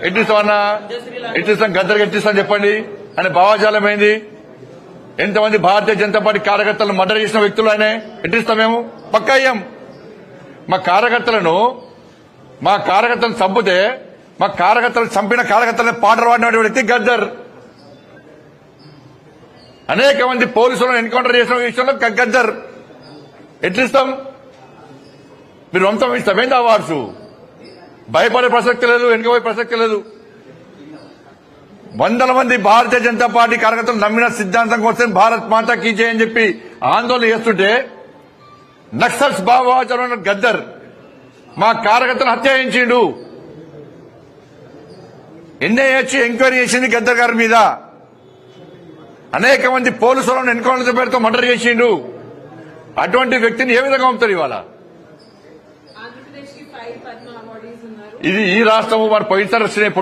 ఎట్టిస్తామన్నా ఎట్టిస్తాం గద్దరికి ఎట్టిస్తాం చెప్పండి అని భావాజాలం ఏంది? ఎంతమంది భారతీయ జనతా పార్టీ కార్యకర్తలను మర్డర్ చేసిన వ్యక్తులు ఆయన ఎట్టిస్తాం మేము? పక్కా అయ్యాం. మా కార్యకర్తలను చంపితే మా కార్యకర్తలను చంపిన కార్యకర్తలను పాటలు పాడిన వ్యక్తి గద్దర్. అనేక మంది పోలీసులను ఎన్కౌంటర్ చేసిన విషయంలో గద్దర్. ఎట్లిస్తాం? మీరు వంశం ఇస్తామేంటి అవార్డ్స్? భయపడే ప్రసక్తి లేదు, వెనుకపోయే ప్రసక్తి లేదు. వందల మంది భారతీయ జనతా పార్టీ కార్యకర్తలు నమ్మిన సిద్ధాంతం కోసం భారత్ మాతా కీ జై అని చెప్పి ఆందోళన చేస్తుంటే నక్సల్స్ భావాచరణ గద్దర్ మా కార్యకర్తలు హత్య చేయించిండు. ఎన్ఐఏ ఎంక్వైరీ చేసింది గద్దర్ గారి మీద. అనేక మంది పోలీసులను ఎన్కౌంటర్ పేరుతో మర్డర్ చేసిండు. అటువంటి వ్యక్తిని ఏ విధంగా పంపుతారు ఇవాళ? ఇది ఈ రాష్ట్రము మరి పోయినసారి వచ్చినాయి